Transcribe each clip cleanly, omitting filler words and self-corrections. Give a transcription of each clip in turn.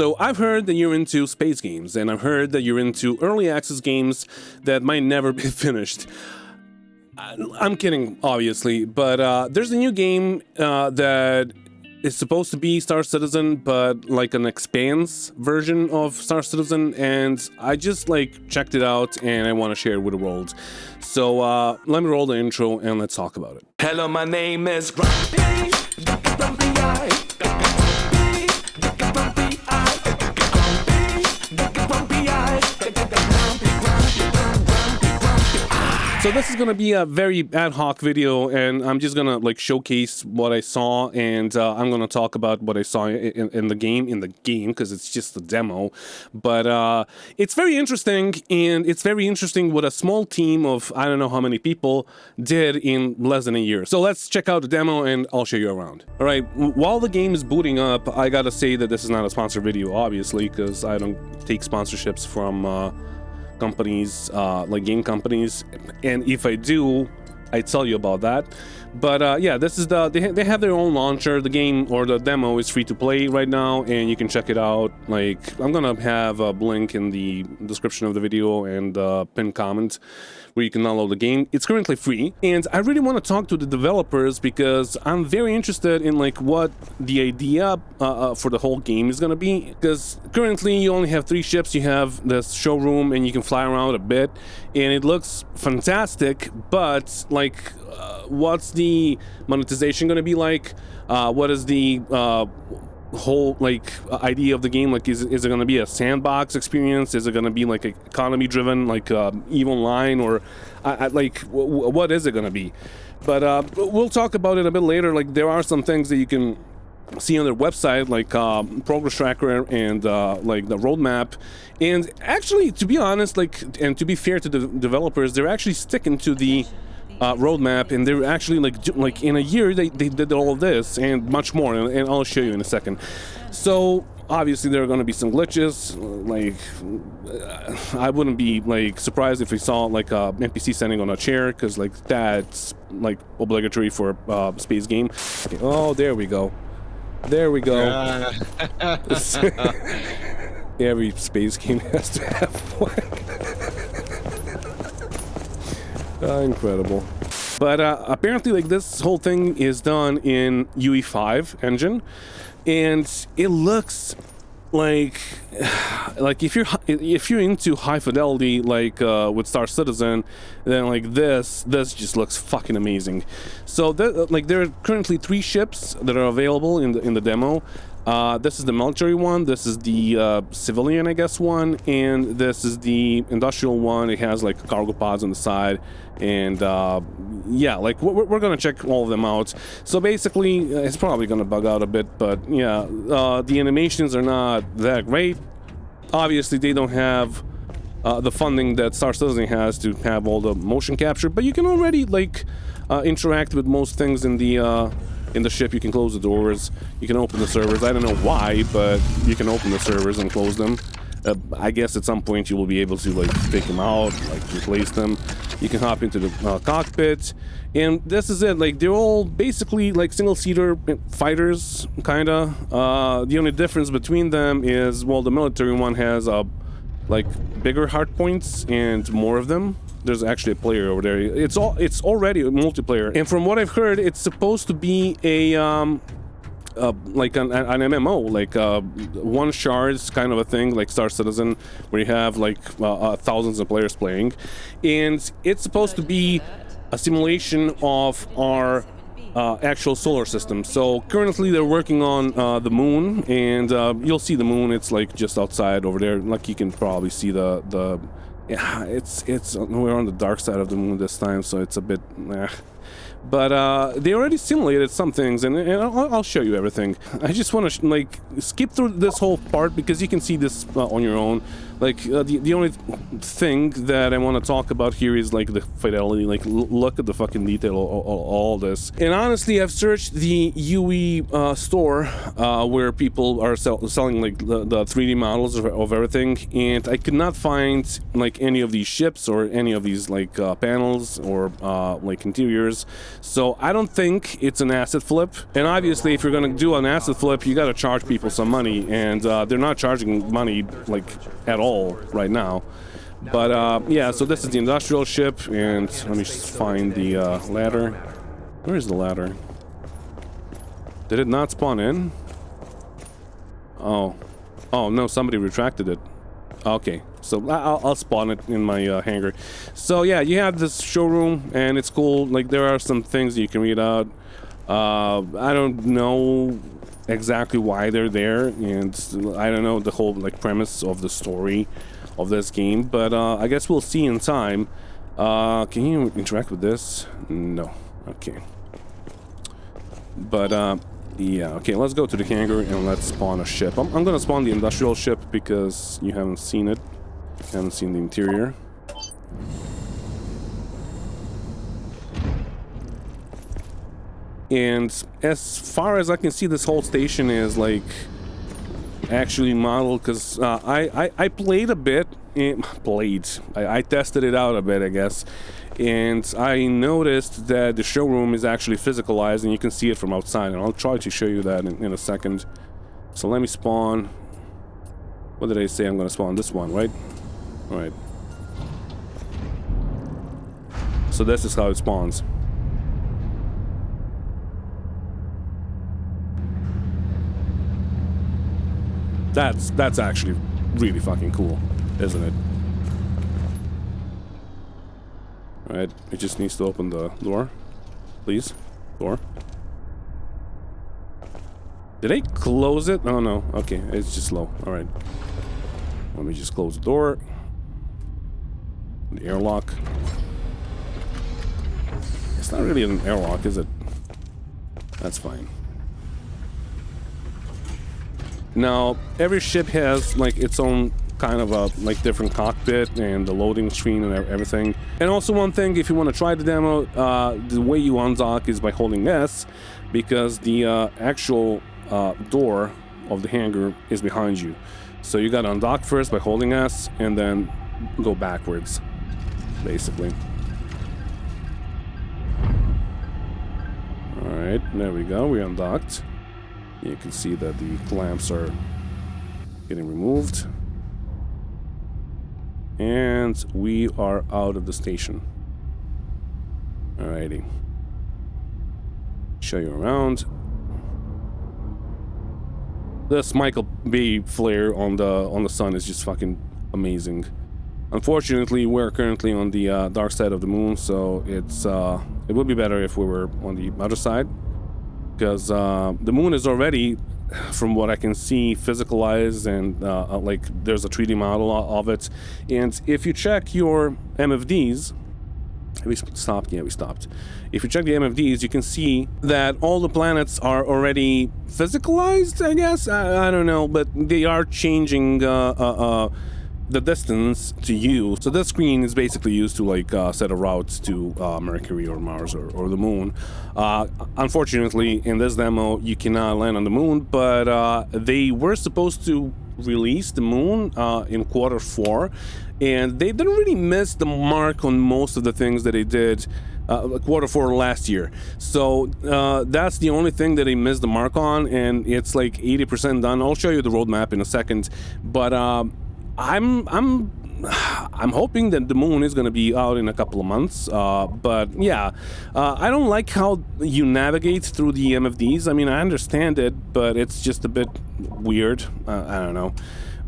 So I've heard that you're into space games, and I've heard that you're into early access games that might never be finished. I'm kidding, obviously, but there's a new game that is supposed to be Star Citizen, but like an expanse version of Star Citizen, and I just like checked it out and I want to share it with the world. So let me roll the intro and let's talk about it. Hello, my name is Grumpy. So this is gonna be a very ad hoc video, and I'm just gonna like showcase what I saw, and I'm gonna talk about what I saw in the game, because it's just a demo. But it's very interesting, and it's very interesting what a small team of I don't know how many people did in less than a year. So let's check out the demo, and I'll show you around. All right, while the game is booting up, I gotta say that this is not a sponsored video, obviously, because I don't take sponsorships from companies, like game companies, and if I do, I tell you about that. But yeah, this is they have their own launcher. The game or the demo is free to play right now, and you can check it out. Like, I'm gonna have a link in the description of the video and pinned comment where you can download the game. It's currently free, and I really want to talk to the developers because I'm very interested in like what the idea for the whole game is gonna be. Because currently you only have 3 ships. You have this showroom, and you can fly around a bit, and it looks fantastic. But like, what's the monetization gonna be like? What is the whole like idea of the game? Like, is it gonna be a sandbox experience? Is it gonna be like economy driven, like EVE Online, or like what is it gonna be? But we'll talk about it a bit later. Like, there are some things that you can see on their website, like progress tracker and like the roadmap. And actually, to be honest, like, and to be fair to the developers, they're actually sticking to the roadmap, and they're actually like in a year they did all of this and much more, and I'll show you in a second. So obviously there are going to be some glitches. Like, I wouldn't be like surprised if we saw like a NPC standing on a chair, because like that's like obligatory for a space game. Okay. Oh, there we go. Every space game has to have one. Incredible. But apparently, like, this whole thing is done in UE5 engine, and it looks like if you're into high fidelity, like with Star Citizen, then like this just looks fucking amazing. So like, there are currently 3 ships that are available in the demo. This is the military one, this is the civilian, I guess, one, and this is the industrial one. It has like cargo pods on the side, and yeah, like we're gonna check all of them out. So basically, it's probably gonna bug out a bit, but yeah, the animations are not that great. Obviously, they don't have the funding that Star Citizen has to have all the motion capture, but you can already like interact with most things in the ship. You can close the doors, you can open the servers. I don't know why, but you can open the servers and close them. I guess at some point you will be able to like take them out, like replace them. You can hop into the cockpit, and this is it. Like, they're all basically like single-seater fighters, kinda. The only difference between them is, well, the military one has like bigger hard points and more of them. There's actually a player over there. It's already a multiplayer, and from what I've heard, it's supposed to be a like an MMO, like one shards kind of a thing, like Star Citizen, where you have like thousands of players playing, and it's supposed to be a simulation of our actual solar system. So currently they're working on the moon, and you'll see the moon. It's like just outside over there. Like, you can probably see the yeah, it's we're on the dark side of the moon this time, so it's a bit but they already simulated some things, and I'll show you everything. I just want to like skip through this whole part because you can see this on your own. Like, the only thing that I want to talk about here is like the fidelity. Like, look at the fucking detail of all this. And honestly, I've searched the UE store where people are selling like the 3D models of everything, and I could not find like any of these ships or any of these like panels or like interiors. vehicles. So I don't think it's an asset flip. And obviously, if you're going to do an asset flip, you got to charge people some money, and they're not charging money like at all right now. But yeah, so this is the industrial ship, and let me just find the ladder. Where is the ladder? Did it not spawn in? Oh no, somebody retracted it. Okay, so I'll spawn it in my hangar. So yeah, you have this showroom, and it's cool. Like, there are some things you can read out. I don't know exactly why they're there, and I don't know the whole like premise of the story of this game, but I guess we'll see in time. Can you interact with this? No. Okay. But yeah, okay, let's go to the hangar and let's spawn a ship. I'm gonna spawn the industrial ship because you haven't seen it. You haven't seen the interior. And as far as I can see, this whole station is like actually modeled, because I played a bit. I tested it out a bit, I guess. And I noticed that the showroom is actually physicalized, and you can see it from outside. And I'll try to show you that in a second. So let me spawn. What did I say? I'm going to spawn this one, right? All right. So this is how it spawns. That's actually really fucking cool, isn't it? Alright, it just needs to open the door. Please. Door. Did I close it? Oh no. Okay, it's just low. Alright. Let me just close the door. The airlock. It's not really an airlock, is it? That's fine. Now, every ship has like its own kind of a like different cockpit and the loading screen and everything. And also one thing, if you want to try the demo, the way you undock is by holding S, because the actual door of the hangar is behind you. So you gotta undock first by holding S and then go backwards, basically. Alright, there we go, we undocked. You can see that the clamps are getting removed. And we are out of the station. Alrighty. Show you around. This Michael Bay flare on the sun is just fucking amazing. Unfortunately, we're currently on the dark side of the moon, so it would be better if we were on the other side, because the moon is already, from what I can see, physicalized, and like there's a 3D model of it. And if you check your MFDs, have we stopped? Yeah, we stopped. If you check the MFDs, you can see that all the planets are already physicalized, I guess. I don't know, but they are changing the distance to you. So this screen is basically used to like set a route to Mercury or Mars or the moon. Unfortunately, in this demo, you cannot land on the moon, but they were supposed to release the moon in Q4, and they didn't really miss the mark on most of the things that they did Q4 last year. So that's the only thing that they missed the mark on, and it's like 80% done. I'll show you the roadmap in a second, but I'm hoping that the moon is going to be out in a couple of months, but yeah, I don't like how you navigate through the MFDs. I mean, I understand it, but it's just a bit weird. I don't know.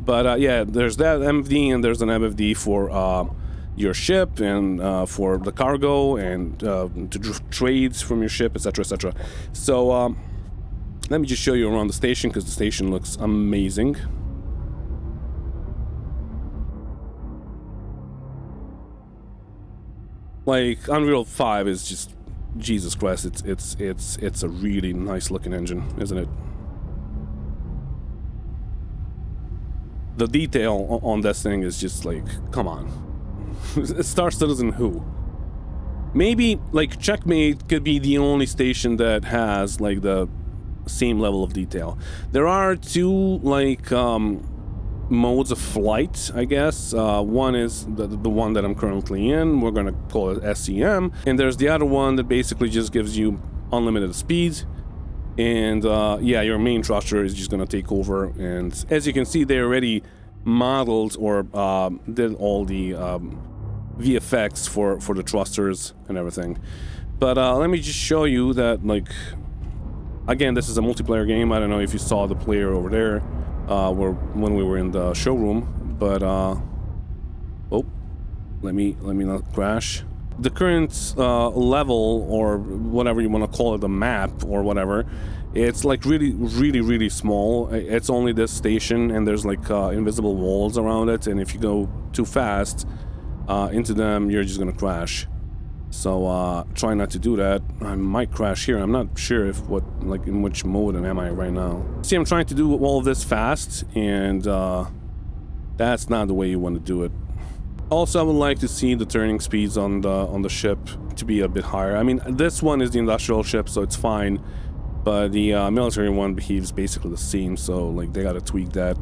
But yeah, there's that MFD, and there's an MFD for your ship, and for the cargo, and to trades from your ship, etc., etc. So let me just show you around the station, because the station looks amazing. Like, Unreal 5 is just, Jesus Christ, it's a really nice looking engine, isn't it? The detail on this thing is just like, come on. Star Citizen who? Maybe like Checkmate could be the only station that has like the same level of detail. There are two like modes of flight, I guess. One is the one that I'm currently in. We're gonna call it SEM, and there's the other one that basically just gives you unlimited speed. And yeah, your main thruster is just gonna take over. And as you can see, they already modeled or did all the VFX for the thrusters and everything. But let me just show you that, like, again, this is a multiplayer game. I don't know if you saw the player over there when we were in the showroom, but oh, let me not crash. The current level, or whatever you want to call it, the map or whatever, it's like really small. It's only this station, and there's like invisible walls around it, and if you go too fast into them, you're just gonna crash. So try not to do that. I might crash here. I'm not sure if in which mode am I right now. See, I'm trying to do all of this fast, and that's not the way you want to do it. Also, I would like to see the turning speeds on the ship to be a bit higher. I mean, this one is the industrial ship, so it's fine, but the military one behaves basically the same, so like they gotta tweak that.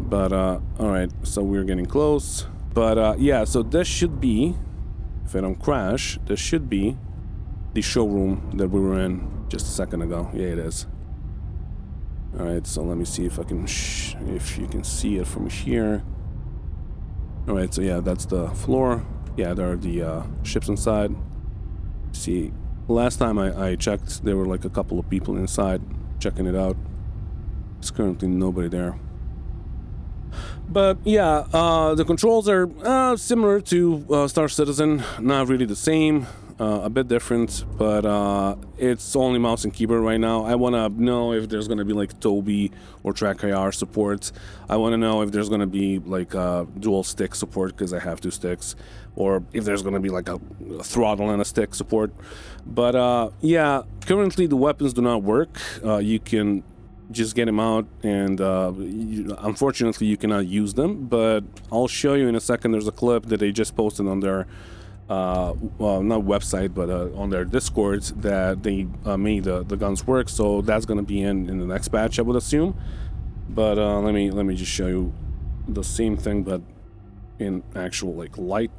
But all right, so we're getting close. But yeah, so this should be, if I don't crash, this should be the showroom that we were in just a second ago. Yeah, it is. All right, so let me see if I can, if you can see it from here. All right, so yeah, that's the floor. Yeah, there are the ships inside. See, last time I checked, there were like a couple of people inside checking it out. There's currently nobody there. But yeah, the controls are similar to Star Citizen, not really the same, a bit different, but it's only mouse and keyboard right now. I want to know if there's going to be like Toby or Track IR support. I want to know if there's going to be like dual stick support, because I have 2 sticks, or if there's going to be like a throttle and a stick support. But yeah, currently the weapons do not work. You can just get them out, and unfortunately you cannot use them, but I'll show you in a second. There's a clip that they just posted on their well, not website, but on their Discord, that they made the guns work. So that's gonna be in the next patch, I would assume. But let me just show you the same thing, but in actual like light,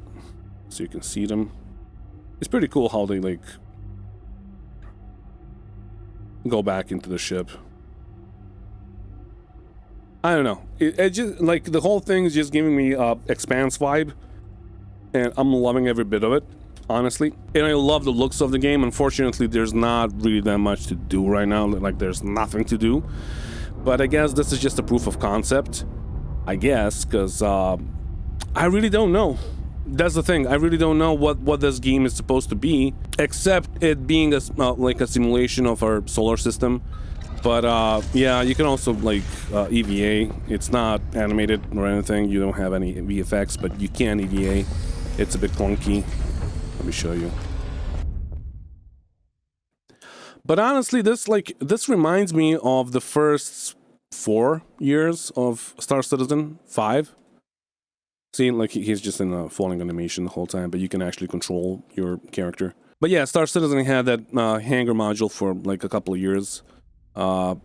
so you can see them. It's pretty cool how they like go back into the ship. I don't know. It just, like, the whole thing is just giving me Expanse vibe, and I'm loving every bit of it, honestly. And I love the looks of the game. Unfortunately, there's not really that much to do right now. Like, there's nothing to do. But I guess this is just a proof of concept, I guess, because I really don't know. That's the thing. I really don't know what this game is supposed to be, except it being like a simulation of our solar system. But yeah, you can also like EVA. It's not animated or anything. You don't have any VFX, but you can EVA. It's a bit clunky. Let me show you. But honestly, this reminds me of the first 4 years of Star Citizen 5. See, like he's just in a falling animation the whole time, but you can actually control your character. But yeah, Star Citizen had that hangar module for like a couple of years. I'm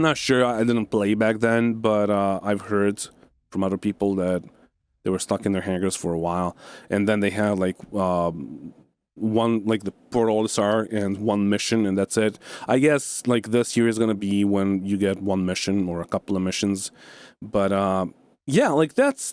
not sure, I didn't play back then, but I've heard from other people that they were stuck in their hangars for a while, and then they had like one, like the Portal SR and one mission, and that's it. I guess like this year is gonna be when you get one mission or a couple of missions, but yeah, like that's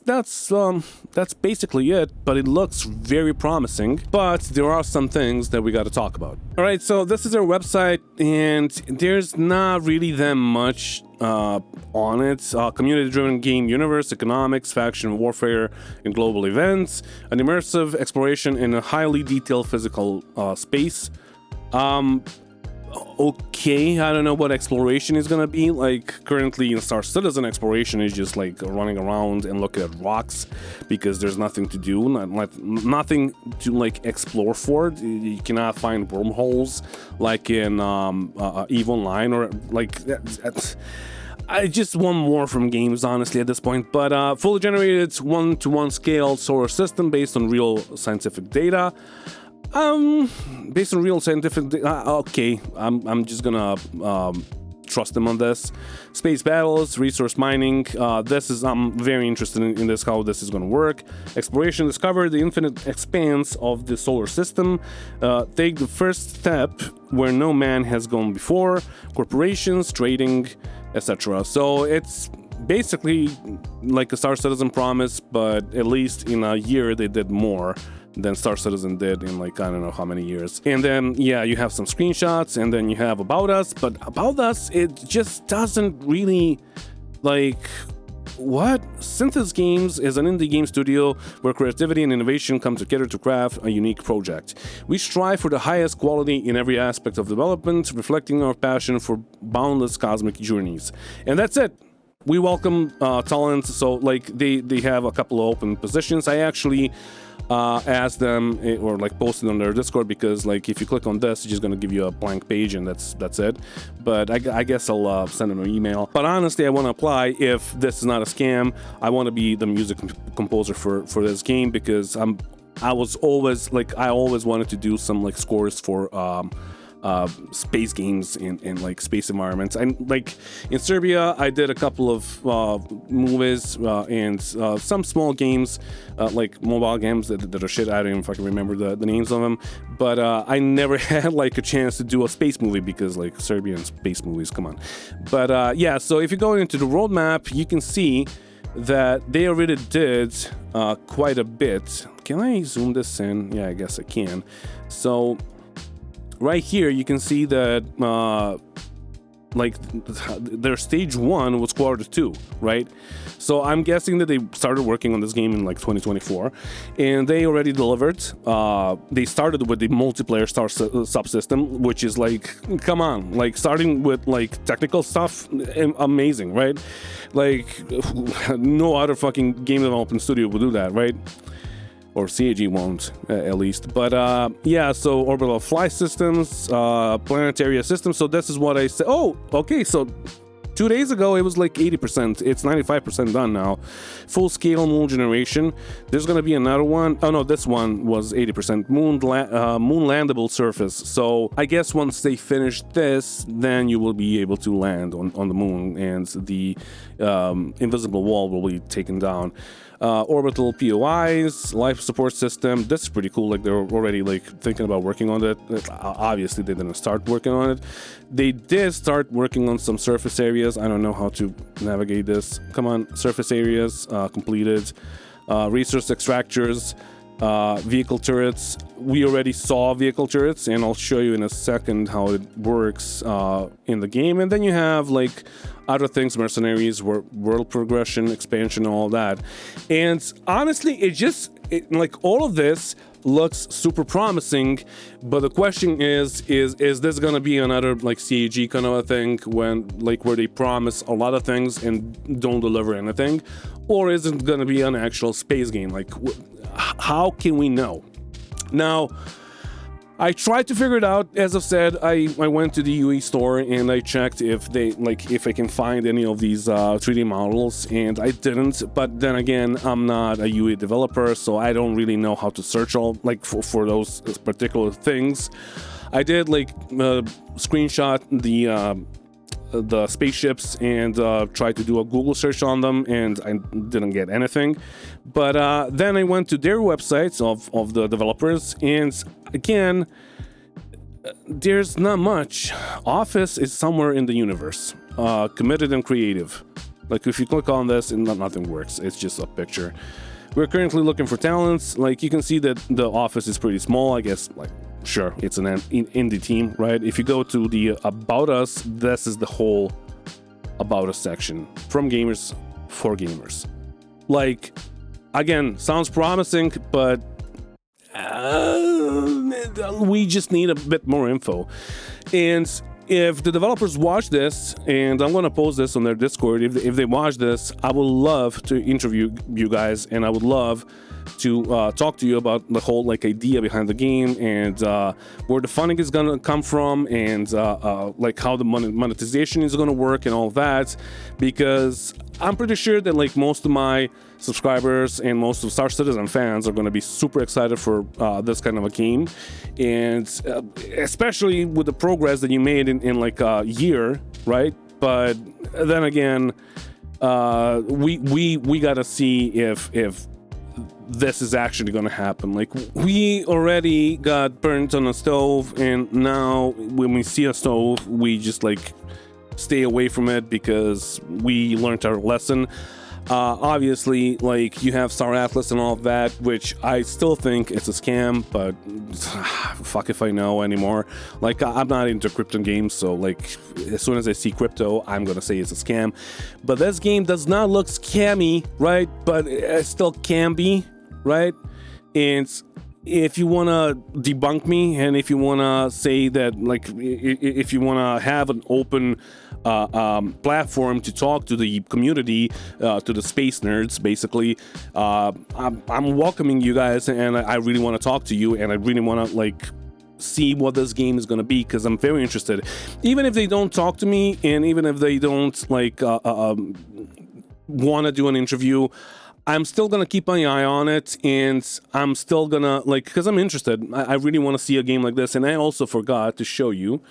basically it, but it looks very promising. But there are some things that we got to talk about. All right, so this is our website, and there's not really that much on it. Community-driven game universe, economics, faction warfare, and global events, an immersive exploration in a highly detailed physical space. Okay, I don't know what exploration is gonna be. Like, currently in Star Citizen, exploration is just like running around and looking at rocks, because there's nothing to do, nothing to like explore for. You cannot find wormholes like in EVE Online, or like I just want more from games, honestly, at this point. But fully generated 1-to-1 scale solar system based on real scientific data. Based on real scientific okay, I'm just gonna trust them on this. Space battles, resource mining. I'm very interested in this, how this is going to work. Exploration, discover the infinite expanse of the solar system. Take the first step where no man has gone before. Corporations, trading, etc. So it's basically like a Star Citizen promise, but at least in a year they did more than Star Citizen did in like I don't know how many years. And then yeah, you have some screenshots, and then you have About Us, but About Us, it just doesn't really like what? Synthesis Games is an indie game studio where creativity and innovation come together to craft a unique project. We strive for the highest quality in every aspect of development, reflecting our passion for boundless cosmic journeys. And that's it. We welcome talent, so like they have a couple of open positions. I actually asked them or like posted on their Discord, because like if you click on this, it's just gonna give you a blank page and that's it. But I guess I'll send them an email. But honestly, I want to apply if this is not a scam. I want to be the music composer for this game, because I always wanted to do some like scores for space games in like space environments. And like in Serbia, I did a couple of movies and some small games, like mobile games that are shit. I don't even fucking remember the names of them. But I never had like a chance to do a space movie, because like Serbian space movies, come on. But yeah, so if you go into the roadmap, you can see that they already did quite a bit. Can I zoom this in? Yeah, I guess I can. So right here, you can see that like their stage 1 was Q2, right? So I'm guessing that they started working on this game in like 2024, and they already delivered. They started with the multiplayer star subsystem, which is like, come on, like starting with like technical stuff, amazing, right? Like no other fucking game development studio would do that, right? Or CAG won't, at least. But yeah, so orbital fly systems, planetary systems. So this is what I said. Oh, okay, so 2 days ago it was like 80%. It's 95% done now. Full scale moon generation. There's gonna be another one. Oh no, this one was 80%. Moon landable surface. So I guess once they finish this, then you will be able to land on the moon, and the invisible wall will be taken down. Orbital POIs, life support system. This is pretty cool. Like they're already like thinking about working on that. Obviously they didn't start working on it. They did start working on some surface areas. I don't know how to navigate this. Come on, surface areas completed. Resource extractors, vehicle turrets. We already saw vehicle turrets, and I'll show you in a second how it works in the game. And then you have like other things, mercenaries, world progression, expansion, all that. And honestly, like all of this looks super promising, but the question is this gonna be another like CAG kind of a thing, when like where they promise a lot of things and don't deliver anything, or is it gonna be an actual space game? Like how can we know? Now, I tried to figure it out. As I've said, I went to the UE store and I checked if I can find any of these 3D models, and I didn't. But then again, I'm not a UE developer, so I don't really know how to search for those particular things. I did like screenshot the spaceships and tried to do a Google search on them, and I didn't get anything. But then I went to their websites of the developers, and again, there's not much. Office is somewhere in the universe, committed and creative. Like if you click on this, and nothing works. It's just a picture. We're currently looking for talents. Like you can see that the office is pretty small. I guess like sure, it's an indie team, right? If you go to the About Us, this is the whole About Us section. From gamers, for gamers. Like, again, sounds promising, but we just need a bit more info. And if the developers watch this, and I'm going to post this on their Discord, if they watch this, I would love to interview you guys, and I would love to talk to you about the whole like idea behind the game, and where the funding is gonna come from, and like how the monetization is gonna work and all that, because I'm pretty sure that like most of my subscribers and most of Star Citizen fans are going to be super excited for this kind of a game, and especially with the progress that you made in like a year, right? But then again, we gotta see if this is actually gonna happen. Like, we already got burnt on a stove, and now when we see a stove, we just like stay away from it because we learned our lesson. Obviously, like, you have Star Atlas and all of that, which I still think it's a scam, but fuck if I know anymore. Like, I'm not into crypto games, so like, as soon as I see crypto, I'm gonna say it's a scam. But this game does not look scammy, right? But it still can be, right? And if you want to debunk me, and if you want to say that, like, if you want to have an open platform to talk to the community, to the space nerds, basically, I'm welcoming you guys, and I really want to talk to you, and I really want to, like, see what this game is going to be, because I'm very interested. Even if they don't talk to me, and even if they don't, like, want to do an interview, I'm still gonna keep my eye on it, and I'm still gonna, like, because I'm interested. I really want to see a game like this. And I also forgot to show you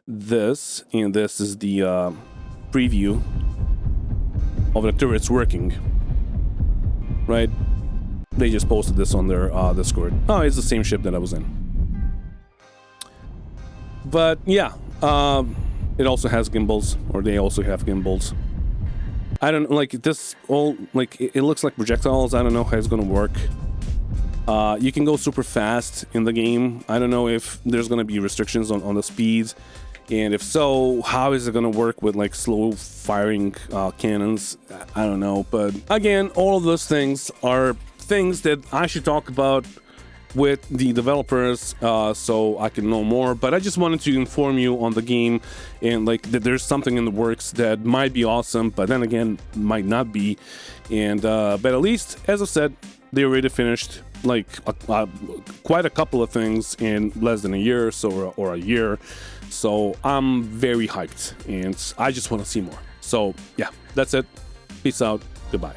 this, and this is the preview of the turrets working, right? They just posted this on their Discord. Oh, it's the same ship that I was in. But yeah, it also has gimbals, or they also have gimbals. I don't like this all, like, it looks like projectiles. I don't know how it's gonna work. You can go super fast in the game. I don't know if there's gonna be restrictions on the speeds, and if so, how is it gonna work with like slow firing cannons? I don't know. But again, all of those things are things that I should talk about with the developers, so I can know more. But I just wanted to inform you on the game, and like that there's something in the works that might be awesome, but then again might not be. And but at least, as I said, they already finished like quite a couple of things in less than a year or so, or a year. So I'm very hyped, and I just want to see more. So yeah, that's it. Peace out. Goodbye.